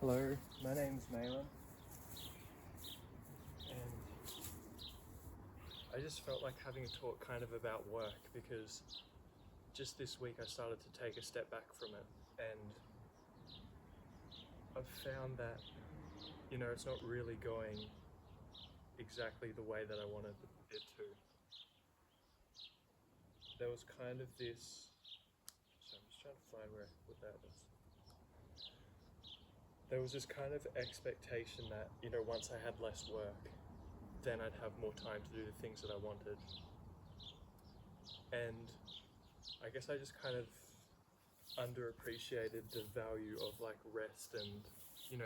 Hello, my name's Malin, and I just felt like having a talk kind of about work because just this week I started to take a step back from it, and I've found that, it's not really going exactly the way that I wanted it to. There was kind of this, so I'm just trying to find where I put that. There was this kind of expectation that, once I had less work, then I'd have more time to do the things that I wanted. And I guess I just kind of underappreciated the value of like rest and,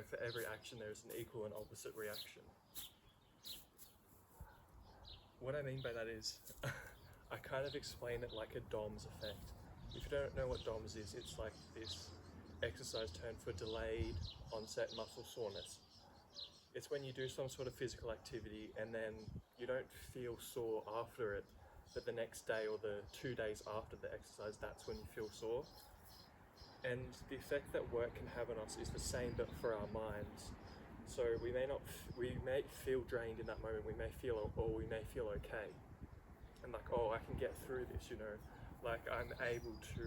for every action there's an equal and opposite reaction. What I mean by that is, I kind of explain it like a DOMS effect. If you don't know what DOMS is, it's like this exercise term for delayed onset muscle soreness. It's when you do some sort of physical activity and then you don't feel sore after it, but the next day or the 2 days after the exercise, that's when you feel sore. And the effect that work can have on us is the same, but for our minds. So we may feel drained in that moment, we may feel okay. And like, oh, I can get through this, like I'm able to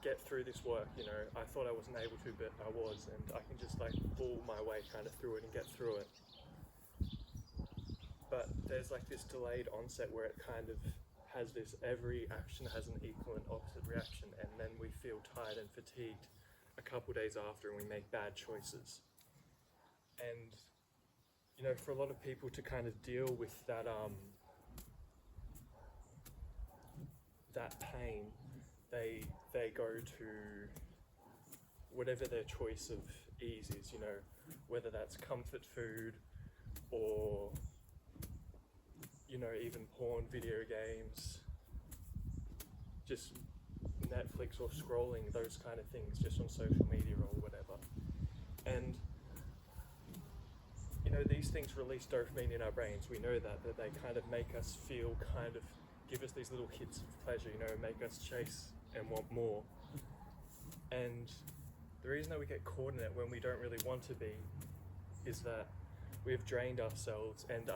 get through this work, I thought I wasn't able to, but I was, and I can just like pull my way kind of through it and get through it. But there's like this delayed onset where it kind of has this, every action has an equal and opposite reaction, and then we feel tired and fatigued a couple days after and we make bad choices. And for a lot of people to kind of deal with that that pain, they go to whatever their choice of ease is, whether that's comfort food or even porn, video games, just Netflix or scrolling, those kind of things, just on social media or whatever. And these things release dopamine in our brains. We know that they kind of make us feel, give us these little hits of pleasure, make us chase and want more. And the reason that we get caught in it when we don't really want to be is that we've drained ourselves, and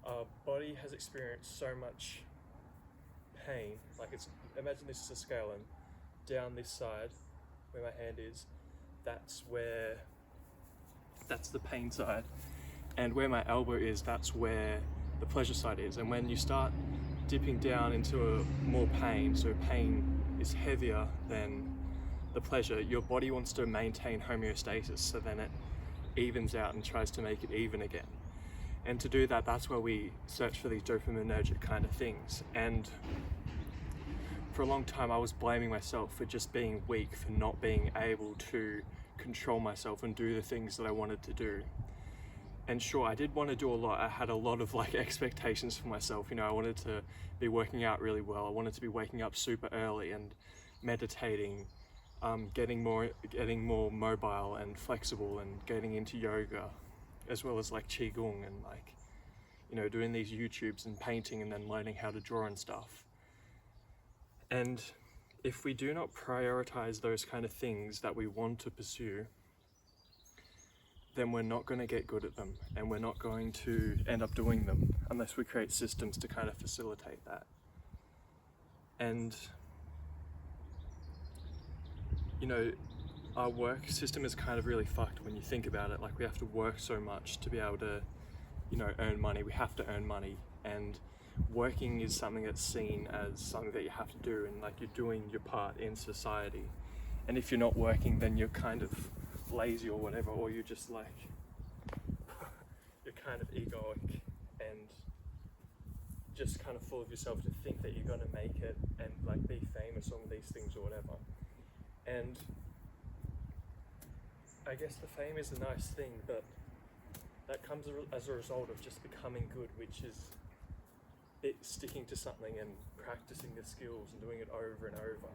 our body has experienced so much pain. Like, imagine this is a scale, and down this side where my hand is, that's the pain side, and where my elbow is, that's where the pleasure side is. And when you start dipping down into more pain, so pain is heavier than the pleasure, your body wants to maintain homeostasis, so then it evens out and tries to make it even again. And to do that, that's where we search for these dopaminergic kind of things. And for a long time I was blaming myself for just being weak, for not being able to control myself and do the things that I wanted to do. And sure, I did want to do a lot. I had a lot of like expectations for myself. I wanted to be working out really well. I wanted to be waking up super early and meditating, getting more mobile and flexible, and getting into yoga, as well as like qigong and like, doing these YouTubes and painting and then learning how to draw and stuff. And if we do not prioritize those kind of things that we want to pursue, then we're not going to get good at them, and we're not going to end up doing them unless we create systems to kind of facilitate that. And our work system is kind of really fucked when you think about it. Like, we have to work so much to be able to earn money. We have to earn money, and working is something that's seen as something that you have to do, and like you're doing your part in society. And if you're not working, then you're kind of lazy or whatever, or you're just like you're kind of egoic and just kind of full of yourself to think that you're going to make it and like be famous on these things or whatever. And I guess the fame is a nice thing, but that comes as a result of just becoming good, which is sticking to something and practicing the skills and doing it over and over.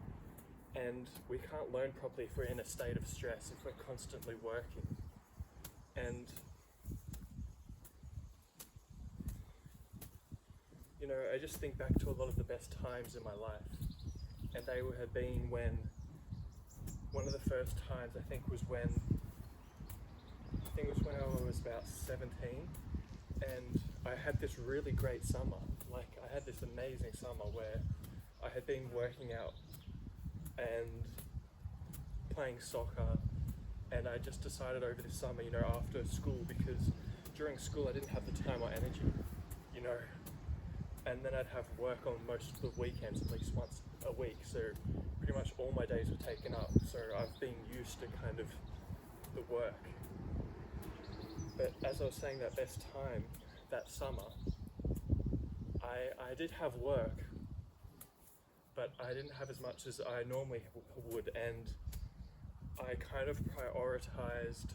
And we can't learn properly if we're in a state of stress, if we're constantly working. And I just think back to a lot of the best times in my life, and they have been when one of the first times I think was when I was about 17, and I had this really great summer. Like, I had this amazing summer where I had been working out and playing soccer, and I just decided over this summer, you know, after school, because during school I didn't have the time or energy, you know, and then I'd have work on most of the weekends, at least once a week, so pretty much all my days were taken up, so I've been used to kind of the work. But as I was saying, that best time, that summer, I did have work, but I didn't have as much as I normally would, and I kind of prioritized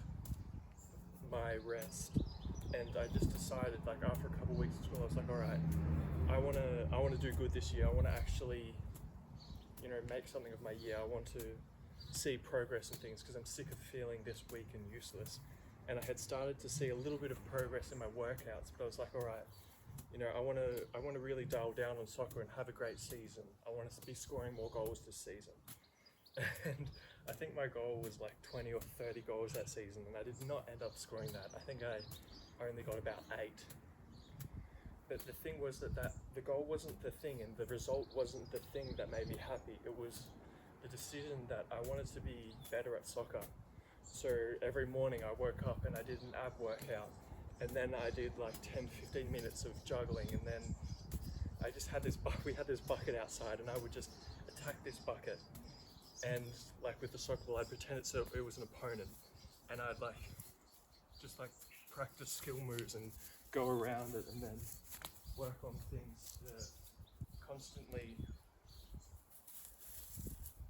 my rest, and I just decided, like, after a couple of weeks of school, I was like, all right, I want to do good this year. I want to actually, you know, make something of my year. I want to see progress in things, because I'm sick of feeling this weak and useless. And I had started to see a little bit of progress in my workouts, but I was like, all right, you know, I want to really dial down on soccer and have a great season. I want to be scoring more goals this season. And I think my goal was like 20 or 30 goals that season, and I did not end up scoring that. I think I only got about 8. But the thing was that the goal wasn't the thing, and the result wasn't the thing that made me happy. It was the decision that I wanted to be better at soccer. So every morning I woke up and I did an ab workout, and then I did like 10-15 minutes of juggling, and then I just had we had this bucket outside, and I would just attack this bucket, and like with the soccer ball, I'd pretend it was an opponent, and I'd just practice skill moves and go around it, and then work on things, constantly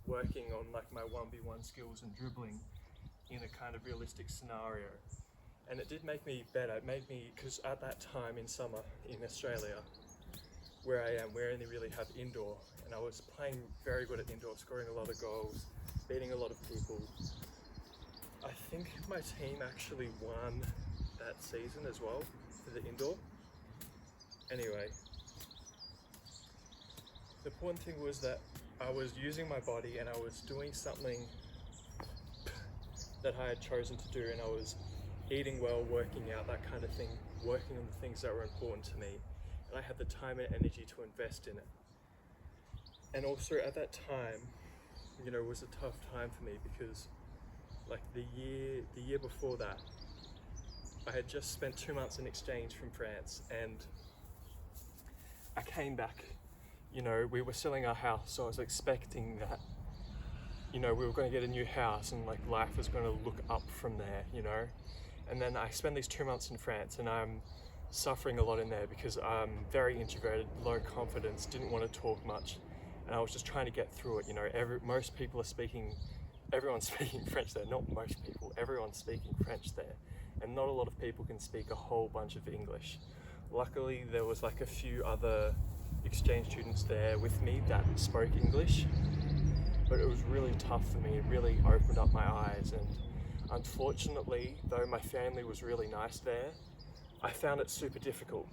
working on like my 1v1 skills and dribbling in a kind of realistic scenario. And it did make me better. It made me, because at that time in summer in Australia, where I am, we only really have indoor, and I was playing very good at indoor, scoring a lot of goals, beating a lot of people. I think my team actually won that season as well for the indoor. Anyway, the important thing was that I was using my body and I was doing something that I had chosen to do, and I was eating well, working out, that kind of thing, working on the things that were important to me, and I had the time and energy to invest in it. And also at that time, you know, it was a tough time for me, because like the year before that, I had just spent 2 months in exchange from France, and I came back, you know, we were selling our house, so I was expecting that, you know, we were going to get a new house and like life was going to look up from there, you know. And then I spent these 2 months in France, and I'm suffering a lot in there because I'm very introverted, low confidence, didn't want to talk much, and I was just trying to get through it, you know. Everyone's speaking French there, not most people, everyone's speaking French there, and not a lot of people can speak a whole bunch of English. Luckily, there was like a few other exchange students there with me that spoke English, but it was really tough for me. It really opened up my eyes, and unfortunately, though my family was really nice there, I found it super difficult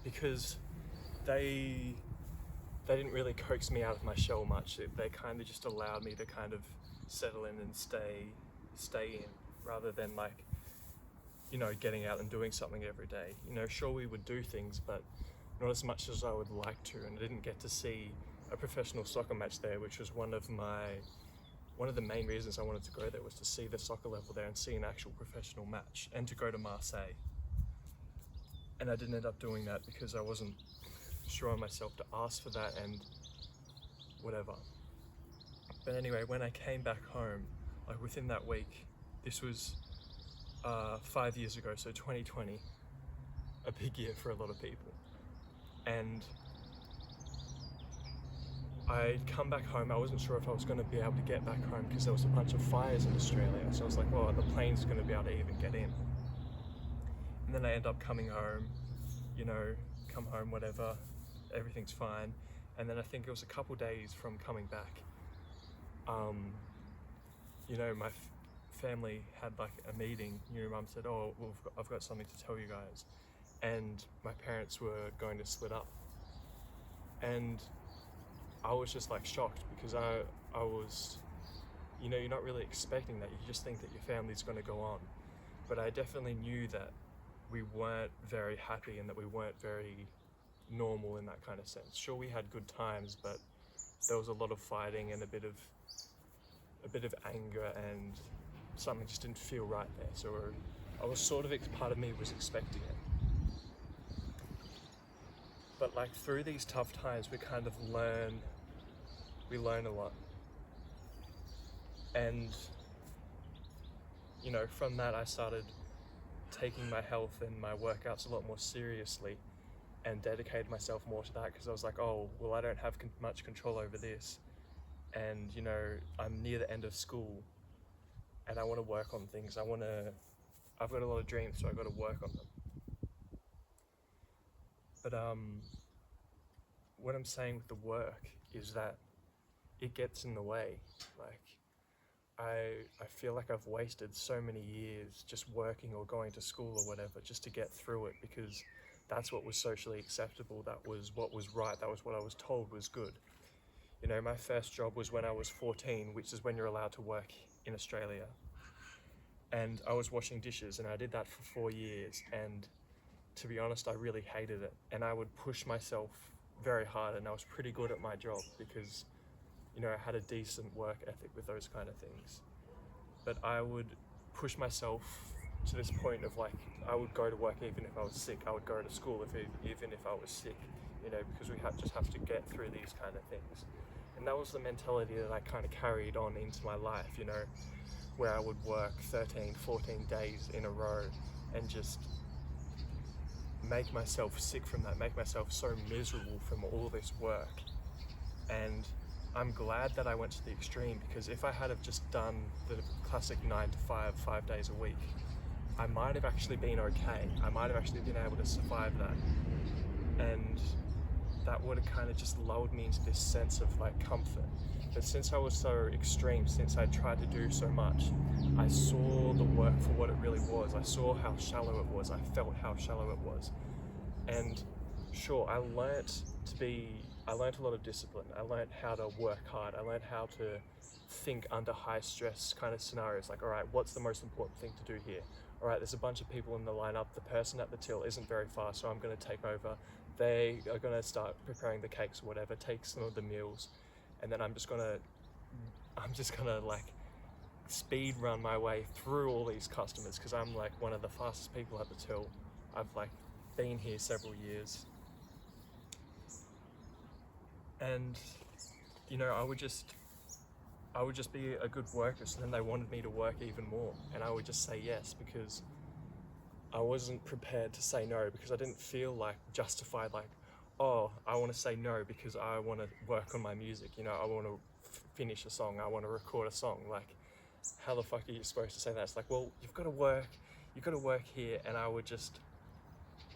because they didn't really coax me out of my shell much. They kind of just allowed me to kind of settle in and stay in, rather than like, you know, getting out and doing something every day. You know, sure, we would do things, but not as much as I would like to, and I didn't get to see a professional soccer match there, which was one of the main reasons I wanted to go there, was to see the soccer level there and see an actual professional match, and to go to Marseille. And I didn't end up doing that because I wasn't sure on myself to ask for that and whatever. But anyway, when I came back home, like within that week, this was 5 years ago, so 2020, a big year for a lot of people. And I'd come back home. I wasn't sure if I was going to be able to get back home because there was a bunch of fires in Australia. So I was like, well, the plane's going to be able to even get in. And then I end up coming home, you know, come home, whatever, everything's fine. And then I think it was a couple days from coming back, you know, my family had like a meeting. You know, Mum said, oh, well, I've got something to tell you guys. And my parents were going to split up. And I was just like shocked because I was, you know, you're not really expecting that. You just think that your family's going to go on. But I definitely knew that we weren't very happy and that we weren't very normal in that kind of sense. Sure, we had good times, but there was a lot of fighting and a bit of anger, and something just didn't feel right there. So I was sort of, part of me was expecting it. But like through these tough times, we kind of learn a lot. And, you know, from that I started taking my health and my workouts a lot more seriously and dedicated myself more to that, because I was like, oh, well, I don't have much control over this. And, you know, I'm near the end of school and I want to work on things. I've got a lot of dreams, so I've got to work on them. But what I'm saying with the work is that it gets in the way. Like, I feel like I've wasted so many years just working or going to school or whatever just to get through it, because that's what was socially acceptable, that was what was right, that was what I was told was good. You know, my first job was when I was 14, which is when you're allowed to work in Australia. And I was washing dishes, and I did that for 4 years, and to be honest, I really hated it. And I would push myself very hard, and I was pretty good at my job because, you know, I had a decent work ethic with those kind of things. But I would push myself to this point of like, I would go to work even if I was sick. I would go to school even if I was sick, you know, because we just have to get through these kind of things. And that was the mentality that I kind of carried on into my life, you know, where I would work 13, 14 days in a row and just make myself sick from that, make myself so miserable from all this work. And I'm glad that I went to the extreme, because if I had have just done the classic 9 to 5, 5 days a week, I might have actually been okay. I might have actually been able to survive that. And that would have kind of just lulled me into this sense of like comfort. But since I was so extreme, since I tried to do so much, I saw the work for what it really was. I saw how shallow it was. I felt how shallow it was. And sure, I learnt a lot of discipline. I learned how to work hard. I learned how to think under high stress kind of scenarios. Like, all right, what's the most important thing to do here? All right, there's a bunch of people in the lineup. The person at the till isn't very fast, so I'm going to take over. They are going to start preparing the cakes or whatever, take some of the meals, and then I'm just gonna like speed run my way through all these customers, because I'm like one of the fastest people at the till. I've like been here several years. And, you know, I would just be a good worker, so then they wanted me to work even more, and I would just say yes, because I wasn't prepared to say no, because I didn't feel like justified, like, oh, I want to say no because I want to work on my music, you know, I want to finish a song, I want to record a song. Like, how the fuck are you supposed to say that? It's like, well, you've got to work here. And I would just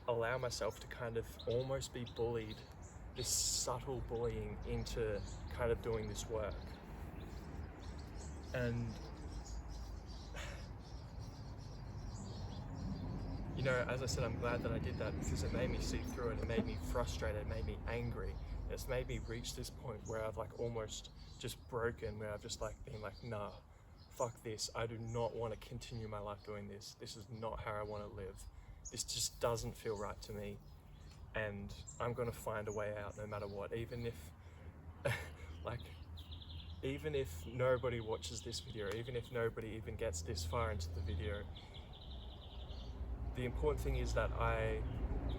allow myself to kind of almost be bullied, this subtle bullying into kind of doing this work. And, you know, as I said, I'm glad that I did that, because it made me see through it. It made me frustrated, it made me angry. It's made me reach this point where I've like almost just broken, where I've just like been like, nah, fuck this. I do not want to continue my life doing this. This is not how I want to live. This just doesn't feel right to me. And I'm going to find a way out no matter what, even if, even if nobody watches this video, even if nobody even gets this far into the video. The important thing is that I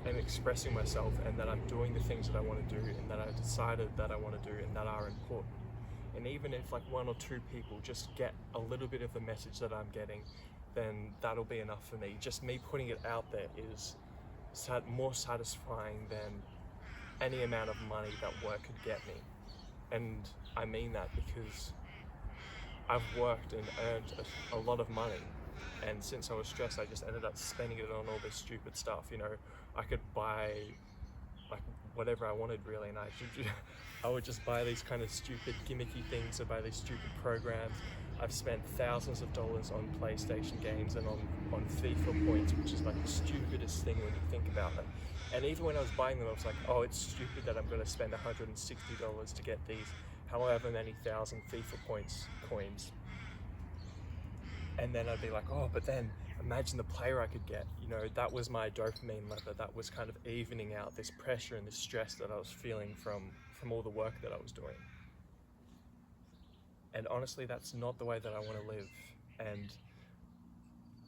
am expressing myself, and that I'm doing the things that I want to do, and that I decided that I want to do, and that are important. And even if like 1 or 2 people just get a little bit of the message that I'm getting, then that'll be enough for me. Just me putting it out there is more satisfying than any amount of money that work could get me. And I mean that because I've worked and earned a lot of money, and since I was stressed, I just ended up spending it on all this stupid stuff. You know, I could buy like whatever I wanted really, and I would just buy these kind of stupid gimmicky things, or buy these stupid programs. I've spent thousands of dollars on PlayStation games and on FIFA points, which is like the stupidest thing when you think about it. And even when I was buying them, I was like, oh, it's stupid that I'm going to spend $160 to get these however many thousand FIFA coins. And then I'd be like, oh, but then imagine the player I could get. You know, that was my dopamine lever. That was kind of evening out this pressure and this stress that I was feeling from all the work that I was doing. And honestly, that's not the way that I want to live. And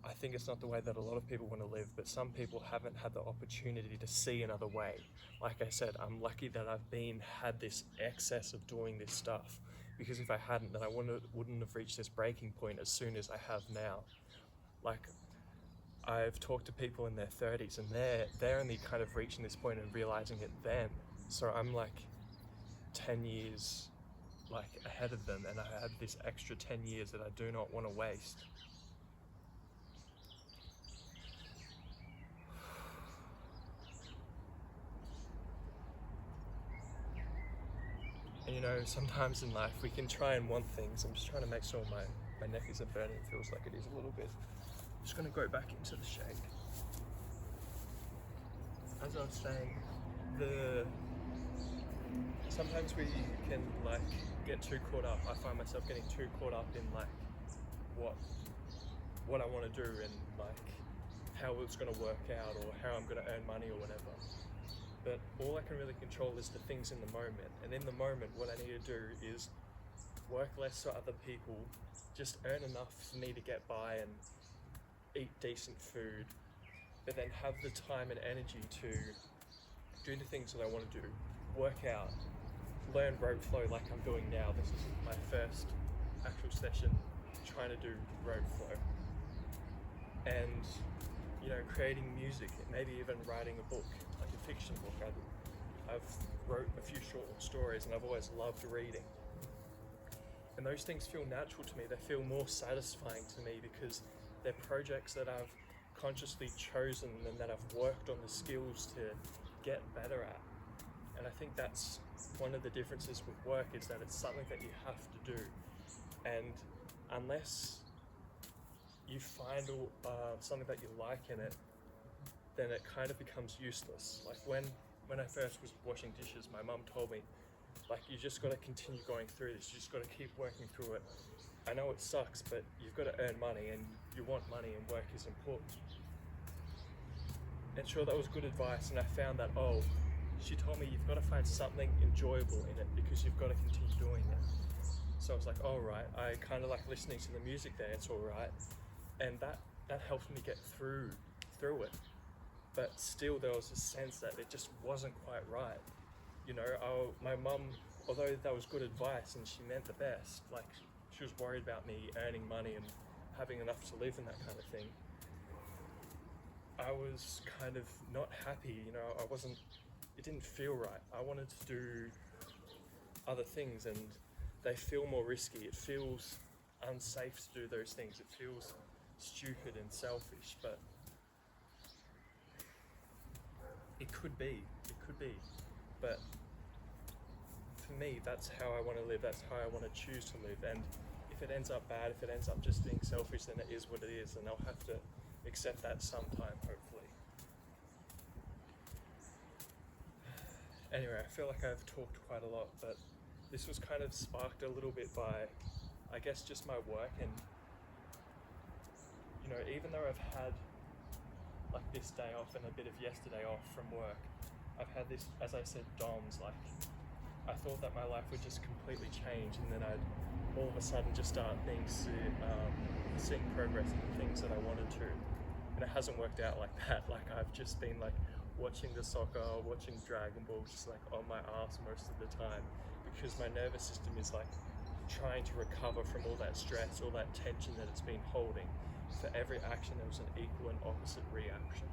I think it's not the way that a lot of people want to live, but some people haven't had the opportunity to see another way. Like I said, I'm lucky that I've had this excess of doing this stuff, because if I hadn't, then I wouldn't have reached this breaking point as soon as I have now. Like, I've talked to people in their 30s and they're only kind of reaching this point and realizing it then. So I'm like 10 years like ahead of them, and I have this extra 10 years that I do not want to waste. And you know, sometimes in life we can try and want things. I'm just trying to make sure my neck isn't burning. It feels like it is a little bit. I'm just going to go back into the shade. As I was saying, sometimes we can like get too caught up. I find myself getting too caught up in like what I want to do and like how it's going to work out or how I'm going to earn money or whatever. But all I can really control is the things in the moment. And in the moment, what I need to do is work less for other people, just earn enough for me to get by and eat decent food, but then have the time and energy to do the things that I want to do, work out, learn rope flow like I'm doing now. This is my first actual session trying to do rope flow. And, you know, creating music, maybe even writing a book, like a fiction book. I've wrote a few short stories and I've always loved reading. And those things feel natural to me. They feel more satisfying to me because they're projects that I've consciously chosen and that I've worked on the skills to get better at. And I think that's one of the differences with work, is that it's something that you have to do. And unless you find something that you like in it, then it kind of becomes useless. Like when I first was washing dishes, my mum told me, like, you just got to continue going through this. You just got to keep working through it. I know it sucks, but you've got to earn money, and you want money, and work is important. And sure, that was good advice, and I found that, she told me you've got to find something enjoyable in it because you've got to continue doing it. So I was like, all right. I kind of like listening to the music there. It's all right, and that helped me get through it. But still, there was a sense that it just wasn't quite right. You know, my mum, although that was good advice and she meant the best, like she was worried about me earning money and having enough to live and that kind of thing. I was kind of not happy, you know, it didn't feel right. I wanted to do other things and they feel more risky. It feels unsafe to do those things. It feels stupid and selfish, but it could be. But for me, that's how I want to live. That's how I want to choose to live. And if it ends up bad, if it ends up just being selfish, then it is what it is, and I'll have to accept that sometime, hopefully. Anyway, I feel like I've talked quite a lot, but this was kind of sparked a little bit by, I guess, just my work. And, you know, even though I've had like this day off and a bit of yesterday off from work, I've had this, as I said, DOMS, like I thought that my life would just completely change and then I'd all of a sudden just start seeing progress in the things that I wanted to. And it hasn't worked out like that. Like I've just been like watching the soccer, watching Dragon Ball, just like on my ass most of the time, because my nervous system is like trying to recover from all that stress, all that tension that it's been holding. For every action, there was an equal and opposite reaction.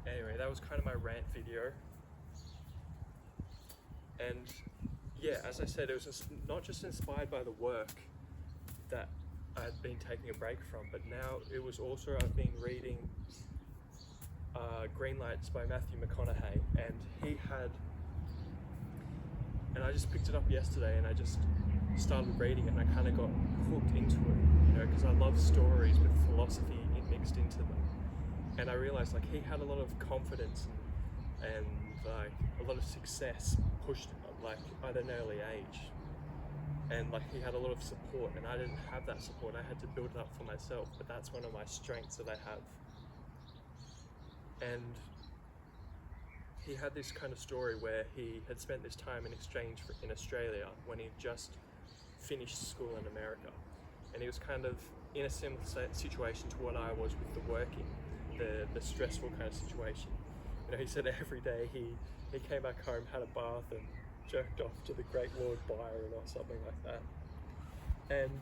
Anyway, that was kind of my rant video. And yeah, as I said, it was not just inspired by the work that I'd been taking a break from, but now it was also, I've been reading Green Lights by Matthew McConaughey, and I just picked it up yesterday and I just started reading it and I kind of got hooked into it, you know, because I love stories with philosophy mixed into them. And I realized like he had a lot of confidence and like a lot of success pushed like at an early age. and like he had a lot of support, and I didn't have that support. I had to build it up for myself, but that's one of my strengths that I have. And he had this kind of story where he had spent this time in exchange in Australia when he just finished school in America, and he was kind of in a similar situation to what I was with the working, the stressful kind of situation. You know, he said every day he came back home, had a bath, and jerked off to the great Lord Byron or something like that. And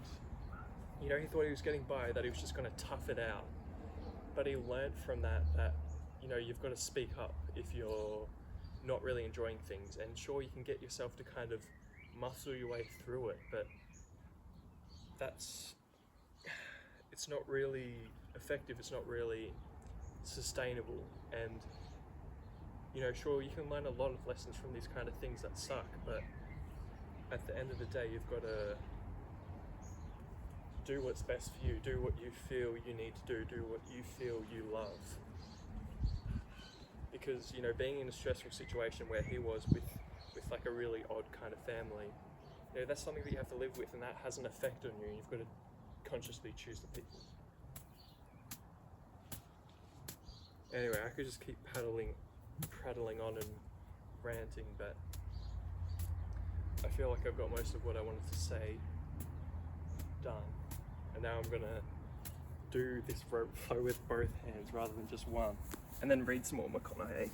you know, he thought he was getting by, that he was just going to tough it out. But he learned from that you know, you've got to speak up if you're not really enjoying things. And sure, you can get yourself to kind of muscle your way through it, but it's not really effective, it's not really sustainable. And you know, sure, you can learn a lot of lessons from these kind of things that suck, but at the end of the day, you've got to do what's best for you, do what you feel you need to do what you feel you love. Because, you know, being in a stressful situation where he was with like a really odd kind of family, you know, that's something that you have to live with, and that has an effect on you, and you've got to consciously choose the people. Anyway, I could just keep prattling on and ranting, but I feel like I've got most of what I wanted to say done. And now I'm gonna do this rope flow with both hands rather than just one, and then read some more McConaughey.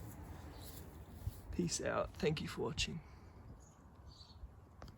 Peace out. Thank you for watching.